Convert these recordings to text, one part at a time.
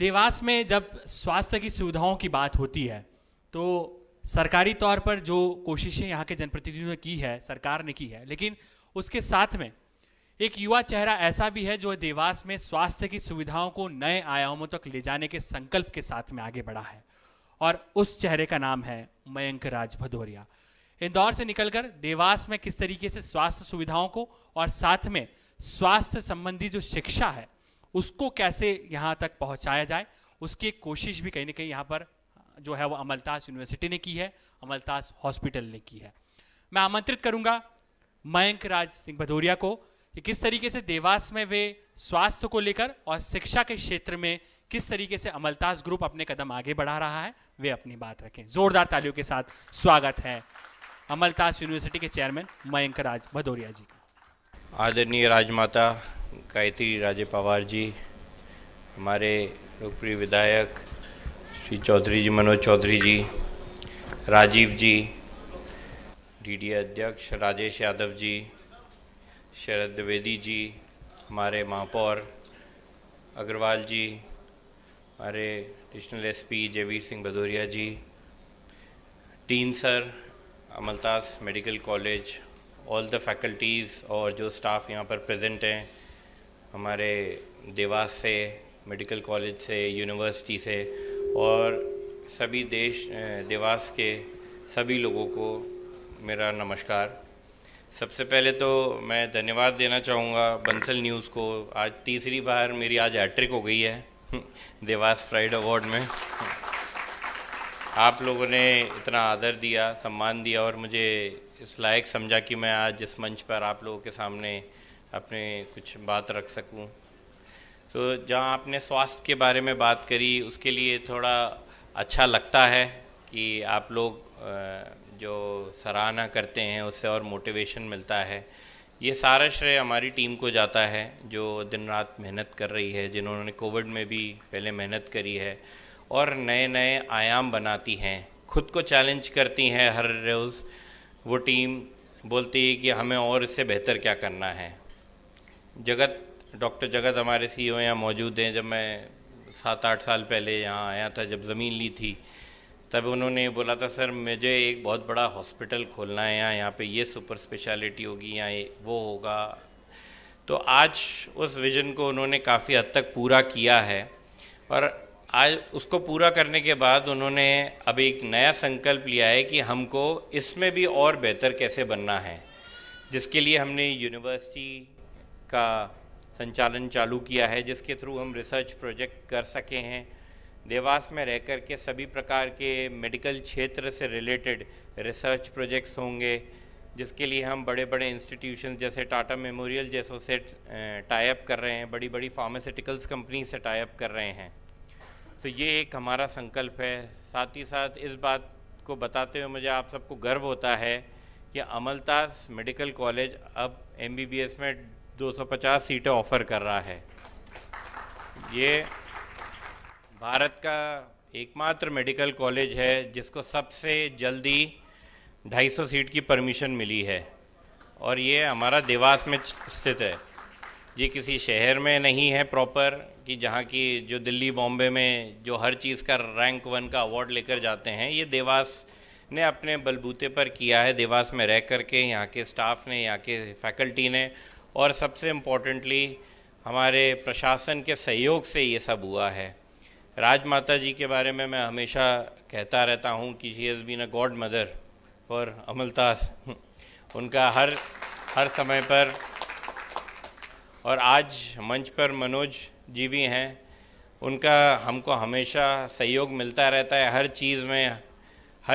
देवास में जब स्वास्थ्य की सुविधाओं की बात होती है तो सरकारी तौर पर जो कोशिशें यहाँ के जनप्रतिनिधियों ने की है, सरकार ने की है, लेकिन उसके साथ में एक युवा चेहरा ऐसा भी है जो देवास में स्वास्थ्य की सुविधाओं को नए आयामों तक ले जाने के संकल्प के साथ में आगे बढ़ा है, और उस चेहरे का नाम है मयंक राज भदौरिया। इंदौर से निकलकर देवास में किस तरीके से स्वास्थ्य सुविधाओं को और साथ में स्वास्थ्य संबंधी जो शिक्षा है उसको कैसे यहाँ तक पहुँचाया जाए, उसकी एक कोशिश भी कहीं ना कहीं यहाँ पर जो है वो अमलतास यूनिवर्सिटी ने की है, अमलतास हॉस्पिटल ने की है। मैं आमंत्रित करूंगा मयंक राज सिंह भदौरिया को कि किस तरीके से देवास में वे स्वास्थ्य को लेकर और शिक्षा के क्षेत्र में किस तरीके से अमलतास ग्रुप अपने कदम आगे बढ़ा रहा है, वे अपनी बात रखें। जोरदार तालियों के साथ स्वागत है अमलतास यूनिवर्सिटी के चेयरमैन मयंक राज भदौरिया जी का। आदरणीय राजमाता गायत्री राजे पवार जी, हमारे लोकप्रिय विधायक श्री चौधरी जी, मनोज चौधरी जी, राजीव जी, डीडीए अध्यक्ष राजेश यादव जी, शरद द्विवेदी जी, हमारे महापौर अग्रवाल जी, हमारे additional SP Jaiveer Singh Bhadauria ji, dean sir, Amaltas medical college, all the faculties और जो स्टाफ यहाँ पर प्रेजेंट हैं, हमारे देवास से, मेडिकल कॉलेज से, यूनिवर्सिटी से और सभी देवास के सभी लोगों को मेरा नमस्कार। सबसे पहले तो मैं धन्यवाद देना चाहूँगा बंसल न्यूज़ को। आज तीसरी बार मेरी आज हैट्रिक हो गई है देवास प्राइड अवार्ड में। आप लोगों ने इतना आदर दिया, सम्मान दिया और मुझे इस लायक समझा कि मैं आज इस मंच पर आप लोगों के सामने अपने कुछ बात रख सकूं। तो जहां आपने स्वास्थ्य के बारे में बात करी, उसके लिए थोड़ा अच्छा लगता है कि आप लोग जो सराहना करते हैं उससे और मोटिवेशन मिलता है। ये सारा श्रेय हमारी टीम को जाता है जो दिन रात मेहनत कर रही है, जिन्होंने कोविड में भी पहले मेहनत करी है और नए नए आयाम बनाती हैं, खुद को चैलेंज करती हैं हर रोज़। वो टीम बोलती है कि हमें और इससे बेहतर क्या करना है। डॉक्टर जगत हमारे सीईओ यहाँ मौजूद हैं। जब मैं 7-8 साल पहले यहाँ आया था, जब ज़मीन ली थी, तब उन्होंने बोला था सर मुझे एक बहुत बड़ा हॉस्पिटल खोलना है यहाँ पे ये सुपर स्पेशलिटी होगी, यहाँ वो होगा। तो आज उस विज़न को उन्होंने काफ़ी हद तक पूरा किया है और आज उसको पूरा करने के बाद उन्होंने अब एक नया संकल्प लिया है कि हमको इसमें भी और बेहतर कैसे बनना है, जिसके लिए हमने यूनिवर्सिटी का संचालन चालू किया है, जिसके थ्रू हम रिसर्च प्रोजेक्ट कर सके हैं। देवास में रह कर के सभी प्रकार के मेडिकल क्षेत्र से रिलेटेड रिसर्च प्रोजेक्ट्स होंगे, जिसके लिए हम बड़े बड़े इंस्टीट्यूशन जैसे टाटा मेमोरियल जैसों से टाई अप कर रहे हैं, बड़ी बड़ी फार्मास्यूटिकल्स कंपनी से टाई अप कर रहे हैं। तो ये एक हमारा संकल्प है। साथ ही साथ इस बात को बताते हुए मुझे आप सबको गर्व होता है कि अमलतास मेडिकल कॉलेज अब MBBS में 250 सीटें ऑफ़र कर रहा है। ये भारत का एकमात्र मेडिकल कॉलेज है जिसको सबसे जल्दी 250 सीट की परमिशन मिली है और ये हमारा देवास में स्थित है। ये किसी शहर में नहीं है प्रॉपर कि जहाँ की जो दिल्ली बॉम्बे में जो हर चीज़ का रैंक 1 का अवार्ड लेकर जाते हैं, ये देवास ने अपने बलबूते पर किया है, देवास में रह कर के यहाँ के स्टाफ ने, यहाँ के फैकल्टी ने और सबसे इम्पोर्टेंटली हमारे प्रशासन के सहयोग से ये सब हुआ है। राजमाता जी के बारे में मैं हमेशा कहता रहता हूँ कि she has been a godmother for Amaltas. उनका हर समय पर, और आज मंच पर मनोज जी भी हैं, उनका हमको हमेशा सहयोग मिलता रहता है हर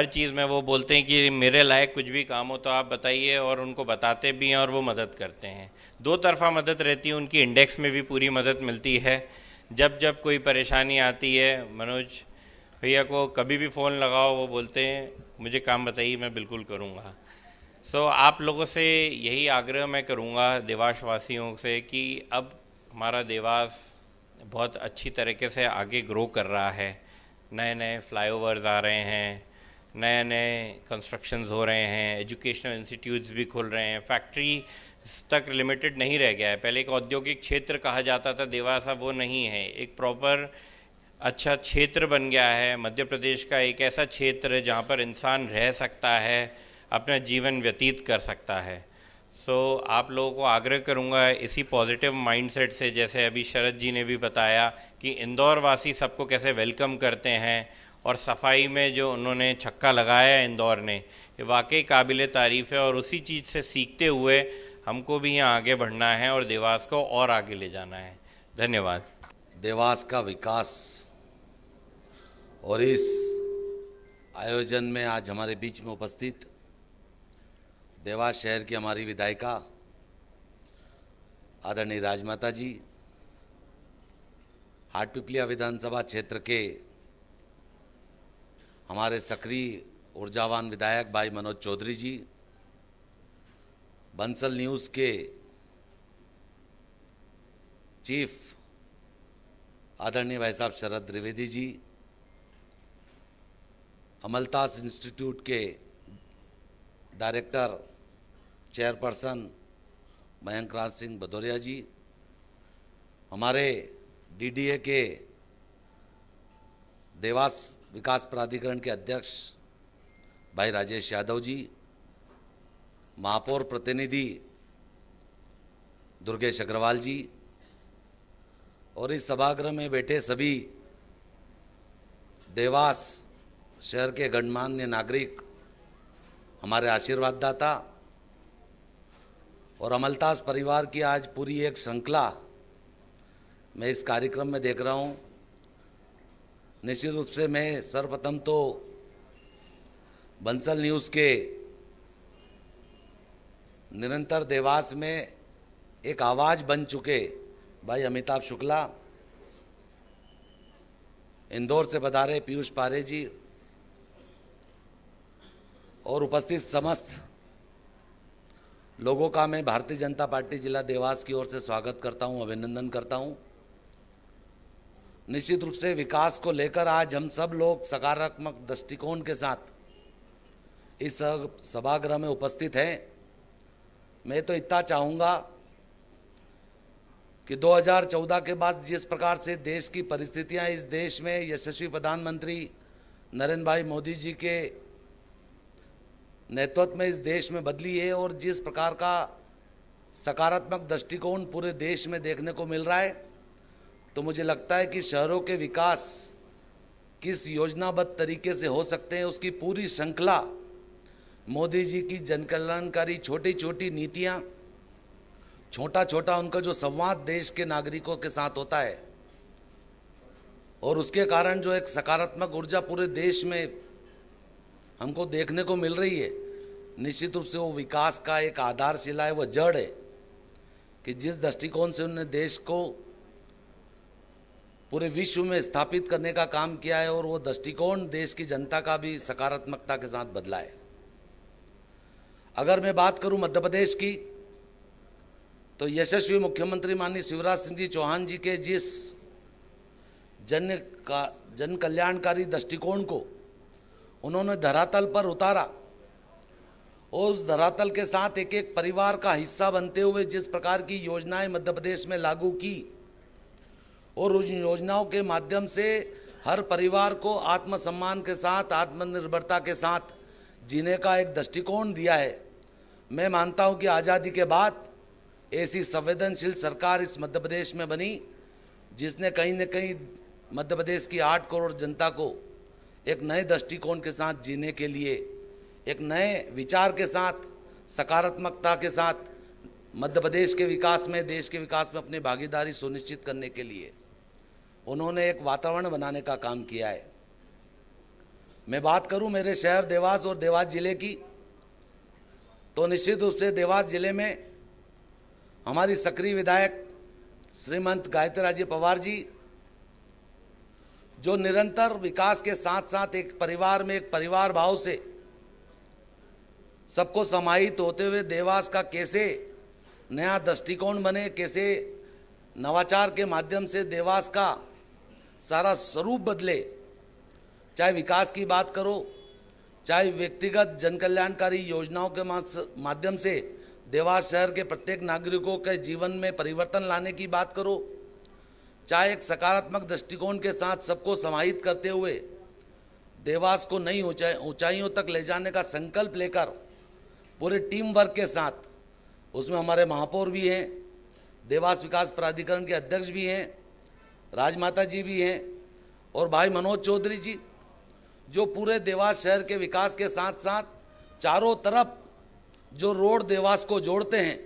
चीज़ में। वो बोलते हैं कि मेरे लायक कुछ भी काम हो तो आप बताइए, और उनको बताते भी हैं और वो मदद करते हैं। दो तरफा मदद रहती है उनकी, इंडेक्स में भी पूरी मदद मिलती है। जब कोई परेशानी आती है, मनोज भैया को कभी भी फ़ोन लगाओ, वो बोलते हैं मुझे काम बताइए, मैं बिल्कुल करूँगा। आप लोगों से यही आग्रह मैं करूँगा, देवास वासियों से, कि अब हमारा देवास बहुत अच्छी तरीके से आगे ग्रो कर रहा है। नए नए फ्लाईओवर्स आ रहे हैं, नए नए कंस्ट्रक्शंस हो रहे हैं, एजुकेशनल इंस्टीट्यूट्स भी खुल रहे हैं, फैक्ट्री तक लिमिटेड नहीं रह गया है। पहले एक औद्योगिक क्षेत्र कहा जाता था देवास, अब वो नहीं है। एक प्रॉपर अच्छा क्षेत्र बन गया है। मध्य प्रदेश का एक ऐसा क्षेत्र जहाँ पर इंसान रह सकता है, अपना जीवन व्यतीत कर सकता है। सो आप लोगों को आग्रह करूँगा इसी पॉजिटिव माइंडसेट से, जैसे अभी शरद जी ने भी बताया कि इंदौर वासी सबको कैसे वेलकम करते हैं, और सफाई में जो उन्होंने छक्का लगाया है इंदौर ने, ये वाकई काबिल तारीफ़ है। और उसी चीज़ से सीखते हुए हमको भी यहाँ आगे बढ़ना है और देवास को और आगे ले जाना है। धन्यवाद। देवास का विकास और इस आयोजन में आज हमारे बीच में उपस्थित देवास शहर की हमारी विधायिका आदरणीय राजमाता जी, हाटपिपलिया विधानसभा क्षेत्र के हमारे सक्रिय ऊर्जावान विधायक भाई मनोज चौधरी जी, बंसल न्यूज़ के चीफ आदरणीय भाई साहब शरद द्विवेदी जी, अमलतास इंस्टीट्यूट के डायरेक्टर चेयरपर्सन मयंक राज सिंह भदौरिया जी, हमारे डीडीए के देवास विकास प्राधिकरण के अध्यक्ष भाई राजेश यादव जी, महापौर प्रतिनिधि दुर्गेश अग्रवाल जी, और इस सभागृह में बैठे सभी देवास शहर के गणमान्य नागरिक, हमारे आशीर्वाद दाता और अमलतास परिवार की आज पूरी एक श्रृंखला मैं इस कार्यक्रम में देख रहा हूँ। निश्चित रूप से मैं सर्वप्रथम तो बंसल न्यूज़ के निरंतर देवास में एक आवाज़ बन चुके भाई अमिताभ शुक्ला, इंदौर से पधारे पीयूष पारे जी और उपस्थित समस्त लोगों का मैं भारतीय जनता पार्टी जिला देवास की ओर से स्वागत करता हूं, अभिनंदन करता हूं। निश्चित रूप से विकास को लेकर आज हम सब लोग सकारात्मक दृष्टिकोण के साथ इस सभागृह में उपस्थित हैं। मैं तो इतना चाहूँगा कि 2014 के बाद जिस प्रकार से देश की परिस्थितियां इस देश में यशस्वी प्रधानमंत्री नरेंद्र भाई मोदी जी के नेतृत्व में इस देश में बदली है और जिस प्रकार का सकारात्मक दृष्टिकोण पूरे देश में देखने को मिल रहा है, तो मुझे लगता है कि शहरों के विकास किस योजनाबद्ध तरीके से हो सकते हैं, उसकी पूरी श्रृंखला मोदी जी की जनकल्याणकारी छोटी छोटी नीतियां, छोटा छोटा उनका जो संवाद देश के नागरिकों के साथ होता है और उसके कारण जो एक सकारात्मक ऊर्जा पूरे देश में हमको देखने को मिल रही है, निश्चित रूप से वो विकास का एक आधारशिला है, वो जड़ है कि जिस दृष्टिकोण से उन्होंने देश को पूरे विश्व में स्थापित करने का काम किया है और वो दृष्टिकोण देश की जनता का भी सकारात्मकता के साथ बदला है। अगर मैं बात करूं मध्य प्रदेश की, तो यशस्वी मुख्यमंत्री माननीय शिवराज सिंह जी चौहान जी के जिस जन कल्याणकारी दृष्टिकोण को उन्होंने धरातल पर उतारा और उस धरातल के साथ एक एक परिवार का हिस्सा बनते हुए जिस प्रकार की योजनाएं मध्य प्रदेश में लागू की और उन योजनाओं के माध्यम से हर परिवार को आत्मसम्मान के साथ, आत्मनिर्भरता के साथ जीने का एक दृष्टिकोण दिया है। मैं मानता हूं कि आज़ादी के बाद ऐसी संवेदनशील सरकार इस मध्य प्रदेश में बनी जिसने कहीं न कहीं मध्य प्रदेश की 8 करोड़ जनता को एक नए दृष्टिकोण के साथ जीने के लिए, एक नए विचार के साथ, सकारात्मकता के साथ मध्य प्रदेश के विकास में, देश के विकास में अपनी भागीदारी सुनिश्चित करने के लिए उन्होंने एक वातावरण बनाने का काम किया है। मैं बात करूं मेरे शहर देवास और देवास जिले की, तो निश्चित रूप से देवास जिले में हमारी सक्रिय विधायक श्रीमंत गायत्री राजे पवार जी, जो निरंतर विकास के साथ साथ एक परिवार में एक परिवार भाव से सबको समाहित होते हुए देवास का कैसे नया दृष्टिकोण बने, कैसे नवाचार के माध्यम से देवास का सारा स्वरूप बदले, चाहे विकास की बात करो, चाहे व्यक्तिगत जनकल्याणकारी योजनाओं के माध्यम से देवास शहर के प्रत्येक नागरिकों के जीवन में परिवर्तन लाने की बात करो, चाहे एक सकारात्मक दृष्टिकोण के साथ सबको समाहित करते हुए देवास को नई ऊंचाइयों तक ले जाने का संकल्प लेकर पूरे टीम वर्क के साथ, उसमें हमारे महापौर भी हैं, देवास विकास प्राधिकरण के अध्यक्ष भी हैं, राजमाता जी भी हैं और भाई मनोज चौधरी जी, जो पूरे देवास शहर के विकास के साथ साथ चारों तरफ जो रोड देवास को जोड़ते हैं,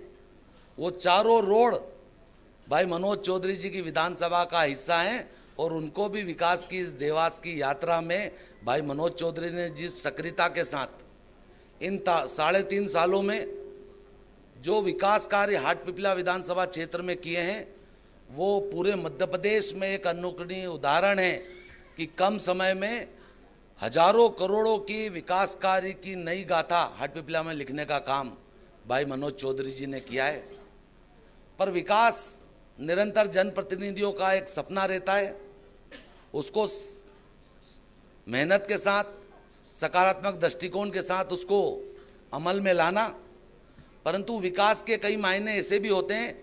वो चारों रोड भाई मनोज चौधरी जी की विधानसभा का हिस्सा हैं और उनको भी विकास की इस देवास की यात्रा में भाई मनोज चौधरी ने जिस सक्रियता के साथ इन 3.5 सालों में जो विकास कार्य हाटपिपला विधानसभा क्षेत्र में किए हैं, वो पूरे मध्य प्रदेश में एक अनुकरणीय उदाहरण है कि कम समय में हजारों करोड़ों की विकास कार्य की नई गाथा हाटपिपला में लिखने का काम भाई मनोज चौधरी जी ने किया है। पर विकास निरंतर जनप्रतिनिधियों का एक सपना रहता है, उसको मेहनत के साथ, सकारात्मक दृष्टिकोण के साथ उसको अमल में लाना। परंतु विकास के कई मायने ऐसे भी होते हैं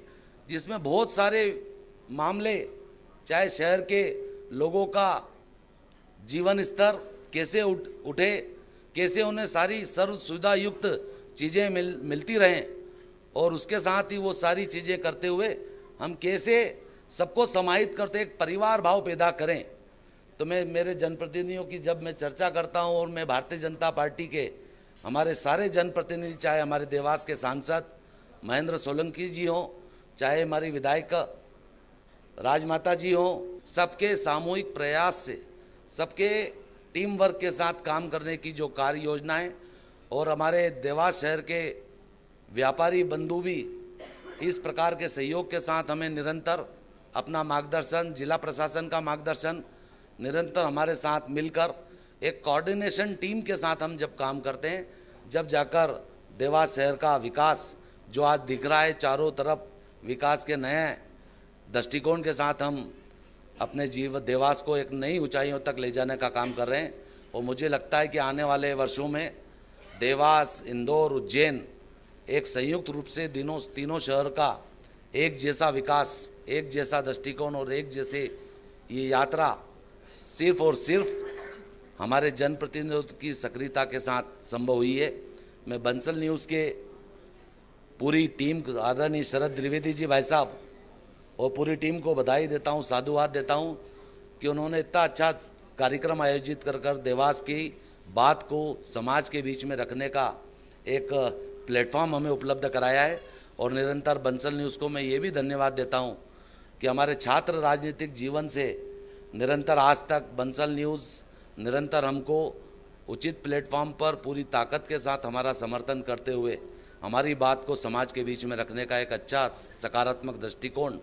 जिसमें बहुत सारे मामले, चाहे शहर के लोगों का जीवन स्तर कैसे उठे, कैसे उन्हें सारी सर्व सुविधा युक्त चीज़ें मिलती रहें और उसके साथ ही वो सारी चीज़ें करते हुए हम कैसे सबको समाहित करते एक परिवार भाव पैदा करें। तो मैं मेरे जनप्रतिनिधियों की जब मैं चर्चा करता हूं और मैं भारतीय जनता पार्टी के हमारे सारे जनप्रतिनिधि, चाहे हमारे देवास के सांसद महेंद्र सोलंकी जी हों, चाहे हमारी विधायक राजमाता जी हों, सबके सामूहिक प्रयास से, सबके टीम वर्क के साथ काम करने की जो कार्य योजना है और हमारे देवास शहर के व्यापारी बंधु भी इस प्रकार के सहयोग के साथ हमें निरंतर अपना मार्गदर्शन, जिला प्रशासन का मार्गदर्शन निरंतर हमारे साथ मिलकर एक कोऑर्डिनेशन टीम के साथ हम जब काम करते हैं, जब जाकर देवास शहर का विकास जो आज दिख रहा है, चारों तरफ विकास के नए दृष्टिकोण के साथ हम अपने देवास को एक नई ऊंचाइयों तक ले जाने का काम कर रहे हैं। और मुझे लगता है कि आने वाले वर्षों में देवास, इंदौर, उज्जैन एक संयुक्त रूप से तीनों शहर का एक जैसा विकास, एक जैसा दृष्टिकोण और एक जैसे ये यात्रा सिर्फ और सिर्फ हमारे जनप्रतिनिधियों की सक्रियता के साथ संभव हुई है। मैं बंसल न्यूज़ के पूरी टीम, आदरणीय शरद द्विवेदी जी भाई साहब और पूरी टीम को बधाई देता हूँ, साधुवाद देता हूँ कि उन्होंने इतना अच्छा कार्यक्रम आयोजित कर देवास की बात को समाज के बीच में रखने का एक प्लेटफॉर्म हमें उपलब्ध कराया है। और निरंतर बंसल न्यूज़ को मैं ये भी धन्यवाद देता हूँ कि हमारे छात्र राजनीतिक जीवन से निरंतर आज तक बंसल न्यूज़ निरंतर हमको उचित प्लेटफॉर्म पर पूरी ताकत के साथ हमारा समर्थन करते हुए हमारी बात को समाज के बीच में रखने का एक अच्छा सकारात्मक दृष्टिकोण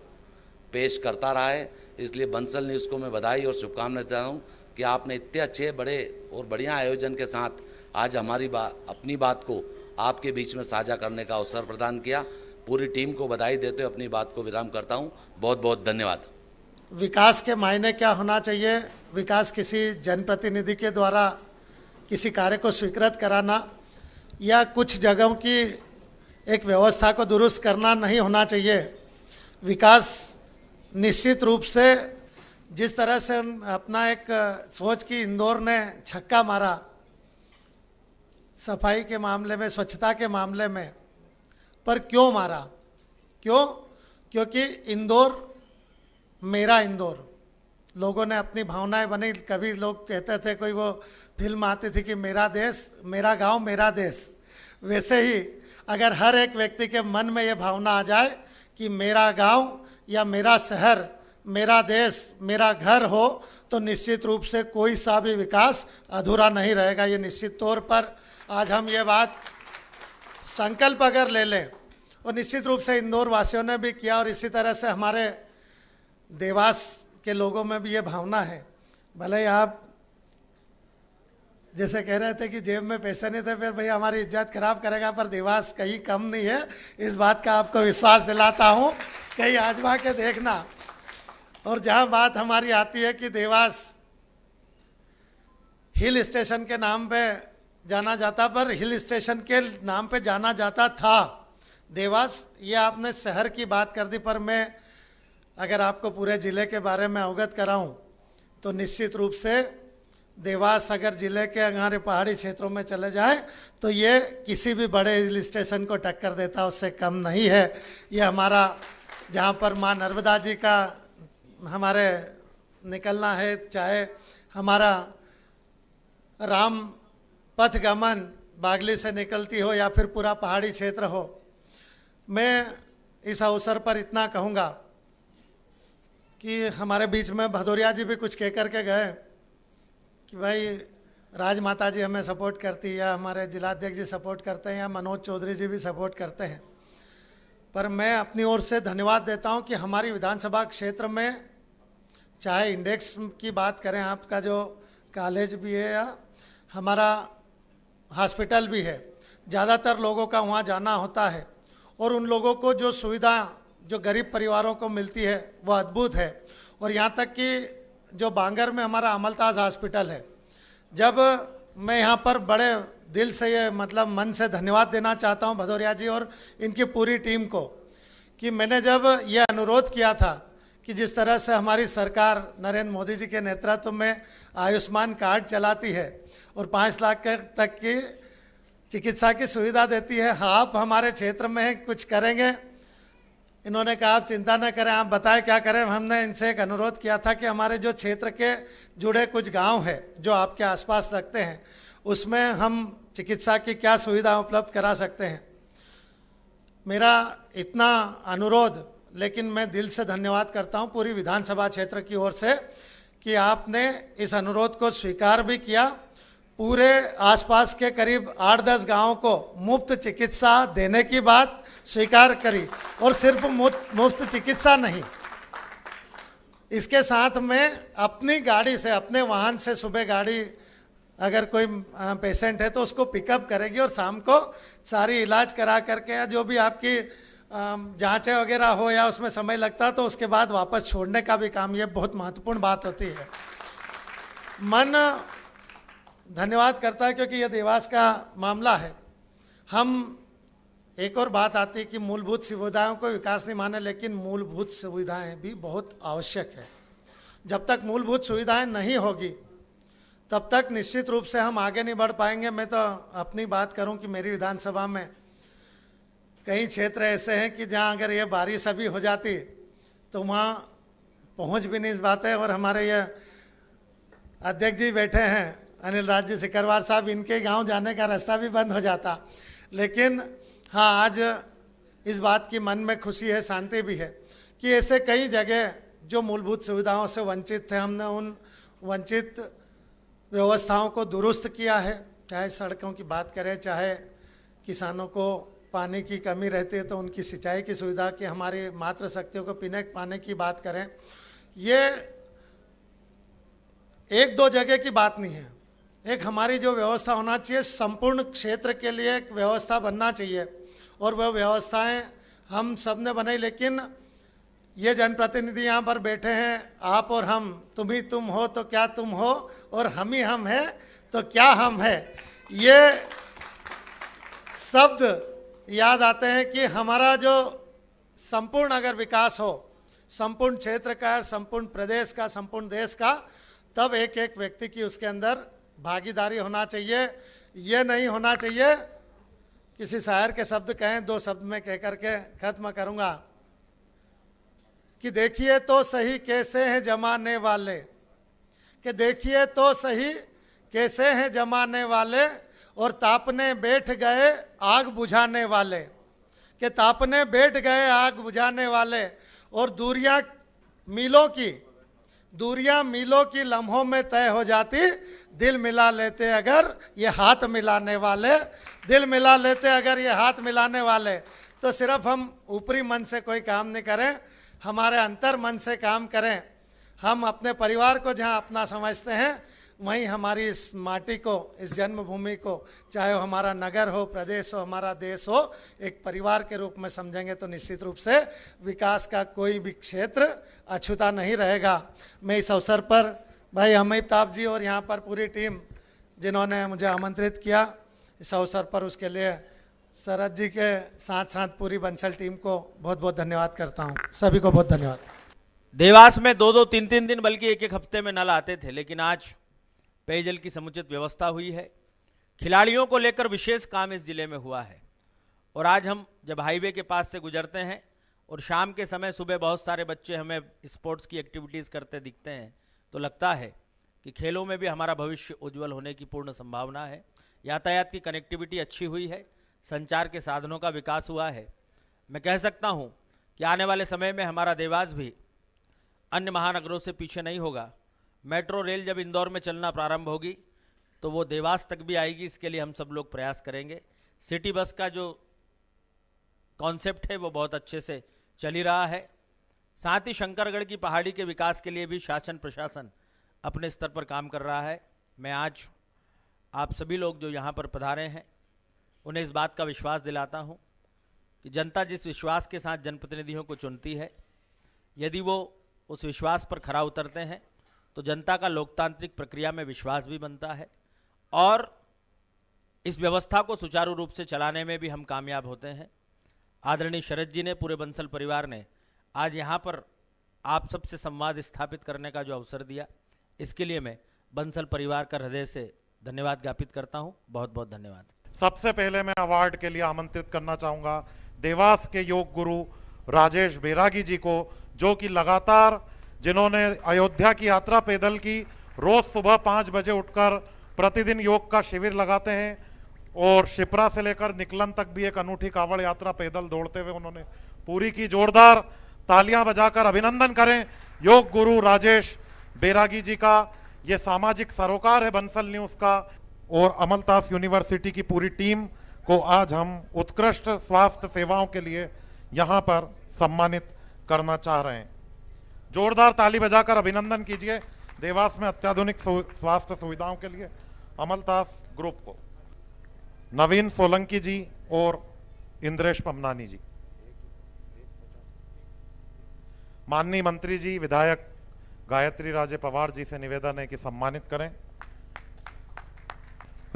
पेश करता रहा है। इसलिए बंसल न्यूज़ को मैं बधाई और शुभकामनाएं देता हूँ कि आपने इतने अच्छे, बड़े और बढ़िया आयोजन के साथ आज हमारी अपनी बात को आपके बीच में साझा करने का अवसर प्रदान किया। पूरी टीम को बधाई देते हुए अपनी बात को विराम करता हूँ। बहुत बहुत धन्यवाद। विकास के मायने क्या होना चाहिए? विकास किसी जनप्रतिनिधि के द्वारा किसी कार्य को स्वीकृत कराना या कुछ जगहों की एक व्यवस्था को दुरुस्त करना नहीं होना चाहिए। विकास निश्चित रूप से जिस तरह से अपना एक सोच की इंदौर ने छक्का मारा सफाई के मामले में, स्वच्छता के मामले में, पर क्यों मारा? क्यों? क्योंकि इंदौर मेरा इंदौर, लोगों ने अपनी भावनाएं बनी। कभी लोग कहते थे, कोई वो फिल्म आती थी कि मेरा देश, मेरा गांव, मेरा देश। वैसे ही अगर हर एक व्यक्ति के मन में ये भावना आ जाए कि मेरा गांव या मेरा शहर, मेरा देश, मेरा घर हो, तो निश्चित रूप से कोई सा भी विकास अधूरा नहीं रहेगा। ये निश्चित तौर पर आज हम ये बात संकल्प अगर ले लें, और निश्चित रूप से इंदौर वासियों ने भी किया और इसी तरह से हमारे देवास के लोगों में भी ये भावना है। भले ही आप जैसे कह रहे थे कि जेब में पैसे नहीं थे, फिर भैया हमारी इज्जत खराब करेगा, पर देवास कहीं कम नहीं है, इस बात का आपको विश्वास दिलाता हूँ। कहीं आजमा के देखना। और जहाँ बात हमारी आती है कि देवास हिल स्टेशन के नाम पे जाना जाता, पर हिल स्टेशन के नाम पे जाना जाता था देवास। ये आपने शहर की बात कर दी, पर मैं अगर आपको पूरे ज़िले के बारे में अवगत कराऊं तो निश्चित रूप से देवास अगर ज़िले के हमारे पहाड़ी क्षेत्रों में चले जाएं तो ये किसी भी बड़े हिल स्टेशन को टक्कर देता उससे कम नहीं है। ये हमारा जहाँ पर माँ नर्मदा जी का हमारे निकलना है, चाहे हमारा राम पथ गमन बागली से निकलती हो या फिर पूरा पहाड़ी क्षेत्र हो। मैं इस अवसर पर इतना कहूँगा कि हमारे बीच में भदौरिया जी भी कुछ कह कर के गए कि भाई राजमाता जी हमें सपोर्ट करती है, या हमारे जिलाध्यक्ष जी सपोर्ट करते हैं, या मनोज चौधरी जी भी सपोर्ट करते हैं। पर मैं अपनी ओर से धन्यवाद देता हूं कि हमारी विधानसभा क्षेत्र में चाहे इंडेक्स की बात करें, आपका जो कॉलेज भी है या हमारा हॉस्पिटल भी है, ज़्यादातर लोगों का वहाँ जाना होता है और उन लोगों को जो सुविधा जो गरीब परिवारों को मिलती है वो अद्भुत है। और यहाँ तक कि जो बांगर में हमारा अमलताज हॉस्पिटल है, जब मैं यहाँ पर बड़े दिल से ये मतलब मन से धन्यवाद देना चाहता हूँ भदौरिया जी और इनकी पूरी टीम को कि मैंने जब ये अनुरोध किया था कि जिस तरह से हमारी सरकार नरेंद्र मोदी जी के नेतृत्व में आयुष्मान कार्ड चलाती है और 5 लाख तक की चिकित्सा की सुविधा देती है, आप हमारे क्षेत्र में कुछ करेंगे। इन्होंने कहा आप चिंता न करें, आप बताएं क्या करें। हमने इनसे एक अनुरोध किया था कि हमारे जो क्षेत्र के जुड़े कुछ गांव हैं जो आपके आसपास लगते हैं, उसमें हम चिकित्सा की क्या सुविधा उपलब्ध करा सकते हैं। मेरा इतना अनुरोध, लेकिन मैं दिल से धन्यवाद करता हूं पूरी विधानसभा क्षेत्र की ओर से कि आपने इस अनुरोध को स्वीकार भी किया। पूरे आसपास के करीब 8-10 गाँव को मुफ्त चिकित्सा देने की बात स्वीकार करी, और सिर्फ मुफ्त चिकित्सा नहीं, इसके साथ में अपनी गाड़ी से, अपने वाहन से सुबह गाड़ी अगर कोई पेशेंट है तो उसको पिकअप करेगी और शाम को सारी इलाज करा करके, या जो भी आपकी जांचें वगैरह हो या उसमें समय लगता तो उसके बाद वापस छोड़ने का भी काम, ये बहुत महत्वपूर्ण बात होती है। मन धन्यवाद करता है क्योंकि ये देवास का मामला है। हम एक और बात आती है कि मूलभूत सुविधाओं को विकास नहीं माने, लेकिन मूलभूत सुविधाएं भी बहुत आवश्यक है। जब तक मूलभूत सुविधाएं नहीं होगी तब तक निश्चित रूप से हम आगे नहीं बढ़ पाएंगे। मैं तो अपनी बात करूं कि मेरी विधानसभा में कई क्षेत्र ऐसे हैं कि जहां अगर ये बारिश अभी हो जाती तो वहां पहुंच भी नहीं पाते, और हमारे ये अध्यक्ष जी बैठे हैं अनिल राज जी सिकरवार साहब, इनके गांव जाने का रास्ता भी बंद हो जाता। लेकिन हाँ, आज इस बात की मन में खुशी है, शांति भी है कि ऐसे कई जगह जो मूलभूत सुविधाओं से वंचित थे, हमने उन वंचित व्यवस्थाओं को दुरुस्त किया है। चाहे सड़कों की बात करें, चाहे किसानों को पानी की कमी रहती है तो उनकी सिंचाई की सुविधा की, हमारी मातृ शक्तियों को पीने के पानी की बात करें, ये 1-2 जगह की बात नहीं है। एक हमारी जो व्यवस्था होना चाहिए, संपूर्ण क्षेत्र के लिए एक व्यवस्था बनना चाहिए, और वह व्यवस्थाएं हम सब ने बनाई। लेकिन ये जनप्रतिनिधि यहाँ पर बैठे हैं, आप और हम, तुम ही तुम हो तो क्या तुम हो, और हम ही हम हैं तो क्या हम हैं, ये शब्द याद आते हैं कि हमारा जो संपूर्ण अगर विकास हो, संपूर्ण क्षेत्र का, संपूर्ण प्रदेश का, संपूर्ण देश का, तब एक एक व्यक्ति की उसके अंदर भागीदारी होना चाहिए। ये नहीं होना चाहिए, किसी शायर के शब्द कहें, 2 शब्द में कह करके खत्म करूंगा कि देखिए तो सही कैसे हैं जमाने वाले, कि देखिए तो सही कैसे हैं जमाने वाले, और तापने बैठ गए आग बुझाने वाले, कि तापने बैठ गए आग बुझाने वाले, और दूरियां मीलों की लम्हों में तय हो जाती, दिल मिला लेते अगर ये हाथ मिलाने वाले, दिल मिला लेते अगर ये हाथ मिलाने वाले। तो सिर्फ हम ऊपरी मन से कोई काम नहीं करें, हमारे अंतर मन से काम करें। हम अपने परिवार को जहां अपना समझते हैं, वहीं हमारी इस माटी को, इस जन्मभूमि को, चाहे वो हमारा नगर हो, प्रदेश हो, हमारा देश हो, एक परिवार के रूप में समझेंगे तो निश्चित रूप से विकास का कोई भी क्षेत्र अछूता नहीं रहेगा। मैं इस अवसर पर भाई अमिताभ जी और यहाँ पर पूरी टीम जिन्होंने मुझे आमंत्रित किया इस अवसर पर, उसके लिए शरद जी के साथ साथ पूरी बंसल टीम को बहुत बहुत धन्यवाद करता हूँ। सभी को बहुत धन्यवाद। देवास में 2-2, 3-3 दिन बल्कि एक हफ्ते में नल आते थे, लेकिन आज पेयजल की समुचित व्यवस्था हुई है। खिलाड़ियों को लेकर विशेष काम इस जिले में हुआ है। और आज हम जब हाईवे के पास से गुजरते हैं और शाम के समय सुबह बहुत सारे बच्चे हमें स्पोर्ट्स की एक्टिविटीज़ करते दिखते हैं, तो लगता है कि खेलों में भी हमारा भविष्य उज्जवल होने की पूर्ण संभावना है। यातायात की कनेक्टिविटी अच्छी हुई है, संचार के साधनों का विकास हुआ है। मैं कह सकता हूं कि आने वाले समय में हमारा देवास भी अन्य महानगरों से पीछे नहीं होगा। मेट्रो रेल जब इंदौर में चलना प्रारंभ होगी तो वो देवास तक भी आएगी, इसके लिए हम सब लोग प्रयास करेंगे। सिटी बस का जो कॉन्सेप्ट है वो बहुत अच्छे से चल ही रहा है। साथ ही शंकरगढ़ की पहाड़ी के विकास के लिए भी शासन प्रशासन अपने स्तर पर काम कर रहा है। मैं आज आप सभी लोग जो यहाँ पर पधारे हैं उन्हें इस बात का विश्वास दिलाता हूँ कि जनता जिस विश्वास के साथ जनप्रतिनिधियों को चुनती है, यदि वो उस विश्वास पर खरा उतरते हैं तो जनता का लोकतांत्रिक प्रक्रिया में विश्वास भी बनता है और इस व्यवस्था को सुचारू रूप से चलाने में भी हम कामयाब होते हैं। आदरणीय शरद जी ने, पूरे बंसल परिवार ने आज यहाँ पर आप सबसे संवाद स्थापित करने का जो अवसर दिया, इसके लिए मैं बंसल परिवार का हृदय से धन्यवाद ज्ञापित करता हूँ। बहुत बहुत धन्यवाद। सबसे पहले मैं अवार्ड के लिए आमंत्रित करना चाहूँगा देवास के योग गुरु राजेश बैरागी जी को, जो कि लगातार जिन्होंने अयोध्या की यात्रा पैदल की, रोज सुबह 5 बजे उठकर प्रतिदिन योग का शिविर लगाते हैं और शिप्रा से लेकर निकलन तक भी एक अनूठी कावड़ यात्रा पैदल दौड़ते हुए उन्होंने पूरी की। जोरदार तालियां बजाकर अभिनंदन करें योग गुरु राजेश बैरागी जी का। ये सामाजिक सरोकार है बंसल न्यूज का और अमलतास यूनिवर्सिटी की पूरी टीम को आज हम उत्कृष्ट स्वास्थ्य सेवाओं के लिए यहाँ पर सम्मानित करना चाह रहे हैं। जोरदार ताली बजाकर अभिनंदन कीजिए देवास में अत्याधुनिक स्वास्थ्य सुविधाओं के लिए अमलतास ग्रुप को। नवीन सोलंकी जी और इंद्रेश पमनानी जी। माननीय मंत्री जी विधायक गायत्री राजे पवार जी से निवेदन है कि सम्मानित करें।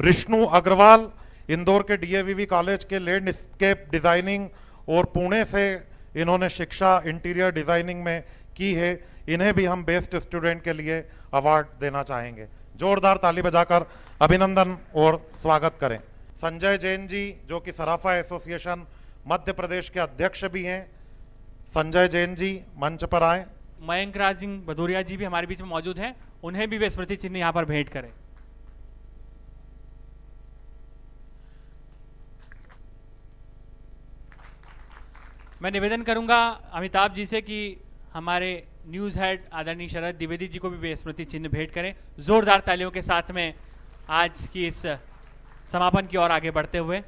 विष्णु अग्रवाल इंदौर के डीएवीवी कॉलेज के लैंडस्केप डिजाइनिंग और पुणे से इन्होंने शिक्षा इंटीरियर डिजाइनिंग में की है, इन्हें भी हम बेस्ट स्टूडेंट के लिए अवार्ड देना चाहेंगे। जोरदार ताली बजाकर अभिनंदन और स्वागत करें। संजय जैन जी जो कि सराफा एसोसिएशन मध्य प्रदेश के अध्यक्ष भी हैं, संजय जैन जी मंच पर आए। मयंक राज सिंह भदौरिया जी भी हमारे बीच में मौजूद हैं, उन्हें भी वे स्मृति चिन्ह यहाँ पर भेंट करें। मैं निवेदन करूंगा अमिताभ जी से कि हमारे न्यूज हेड आदरणीय शरद द्विवेदी जी को भी वे स्मृति चिन्ह भेंट करें। जोरदार तालियों के साथ में आज की इस समापन की ओर आगे बढ़ते हुए